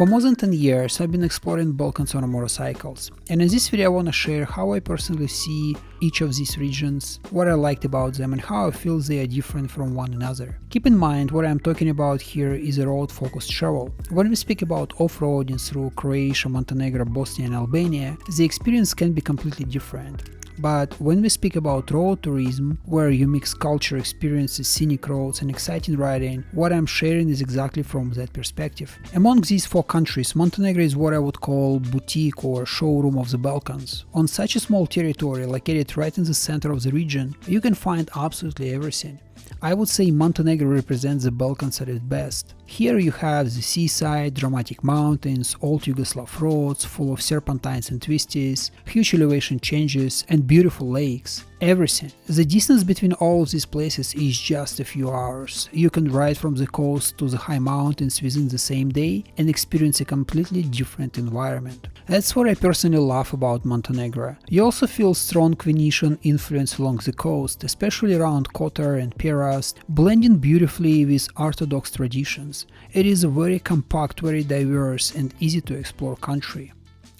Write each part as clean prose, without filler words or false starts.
For more than 10 years I've been exploring Balkans on motorcycles, and in this video I want to share how I personally see each of these regions, what I liked about them and how I feel they are different from one another. Keep in mind what I'm talking about here is a road-focused travel. When we speak about off-roading through Croatia, Montenegro, Bosnia and Albania, the experience can be completely different. But when we speak about road tourism, where you mix culture experiences, scenic roads and exciting riding, what I'm sharing is exactly from that perspective. Among these four countries, Montenegro is what I would call boutique or showroom of the Balkans. On such a small territory located right in the center of the region, you can find absolutely everything. I would say Montenegro represents the Balkans at its best. Here you have the seaside, dramatic mountains, old Yugoslav roads full of serpentines and twisties, huge elevation changes and beautiful lakes. Everything. The distance between all of these places is just a few hours. You can ride from the coast to the high mountains within the same day and experience a completely different environment. That's what I personally love about Montenegro. You also feel strong Venetian influence along the coast, especially around Kotor and Piras, blending beautifully with Orthodox traditions. It is a very compact, very diverse and easy to explore country.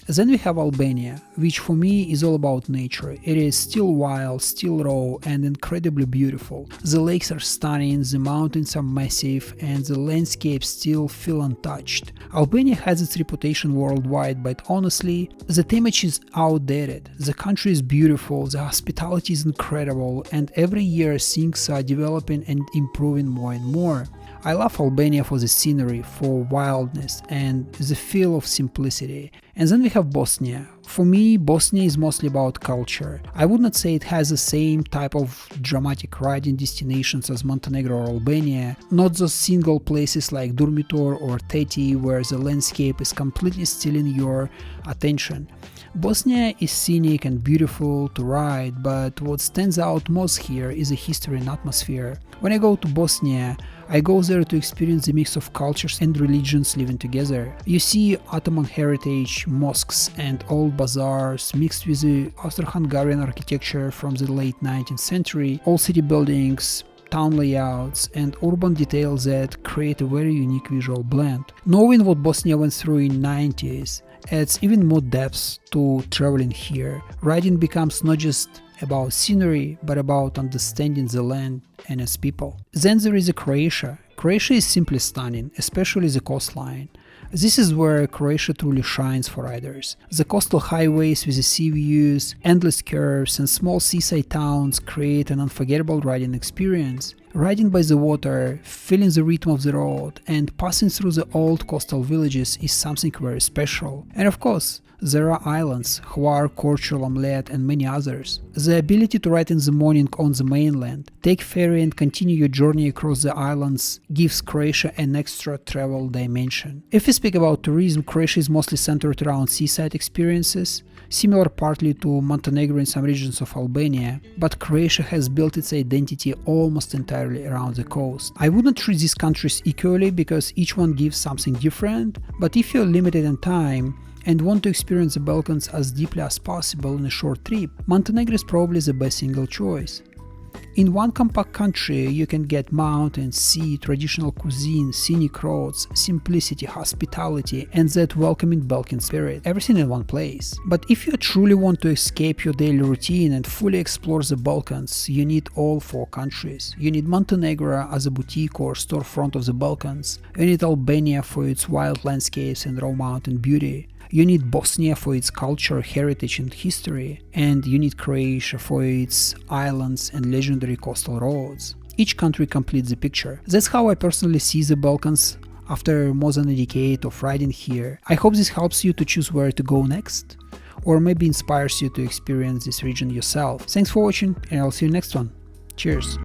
Then we have Albania, which for me is all about nature. It is still wild, still raw and incredibly beautiful. The lakes are stunning, the mountains are massive and the landscapes still feel untouched. Albania has its reputation worldwide, but honestly, that image is outdated. The country is beautiful, the hospitality is incredible and every year things are developing and improving more and more. I love Albania for the scenery, for wildness and the feel of simplicity. And then we have Bosnia. For me, Bosnia is mostly about culture. I would not say it has the same type of dramatic riding destinations as Montenegro or Albania, not those single places like Durmitor or Teti where the landscape is completely stealing your attention. Bosnia is scenic and beautiful to ride, but what stands out most here is the history and atmosphere. When I go to Bosnia, I go there to experience the mix of cultures and religions living together. You see Ottoman heritage, mosques and old bazaars mixed with the Austro-Hungarian architecture from the late 19th century, old city buildings, town layouts and urban details that create a very unique visual blend. Knowing what Bosnia went through in 90s adds even more depth to traveling here. Riding becomes not just about scenery, but about understanding the land and its people. Then there is Croatia. Croatia is simply stunning, especially the coastline. This is where Croatia truly shines for riders. The coastal highways with the sea views, endless curves and small seaside towns create an unforgettable riding experience. Riding by the water, feeling the rhythm of the road and passing through the old coastal villages is something very special. And of course, there are islands, Hvar, Korčula, Mljet and many others. The ability to ride in the morning on the mainland, take ferry and continue your journey across the islands gives Croatia an extra travel dimension. If we speak about tourism, Croatia is mostly centered around seaside experiences, similar partly to Montenegro in some regions of Albania, but Croatia has built its identity almost entirely around the coast. I wouldn't treat these countries equally because each one gives something different, but if you're limited in time and want to experience the Balkans as deeply as possible in a short trip, Montenegro is probably the best single choice. In one compact country, you can get mountains, sea, traditional cuisine, scenic roads, simplicity, hospitality, and that welcoming Balkan spirit. Everything in one place. But if you truly want to escape your daily routine and fully explore the Balkans, you need all four countries. You need Montenegro as a boutique or storefront of the Balkans. You need Albania for its wild landscapes and raw mountain beauty. You need Bosnia for its culture, heritage and history, and you need Croatia for its islands and legendary coastal roads. Each country completes the picture. That's how I personally see the Balkans after more than a decade of riding here. I hope this helps you to choose where to go next, or maybe inspires you to experience this region yourself. Thanks for watching and I'll see you next one. Cheers!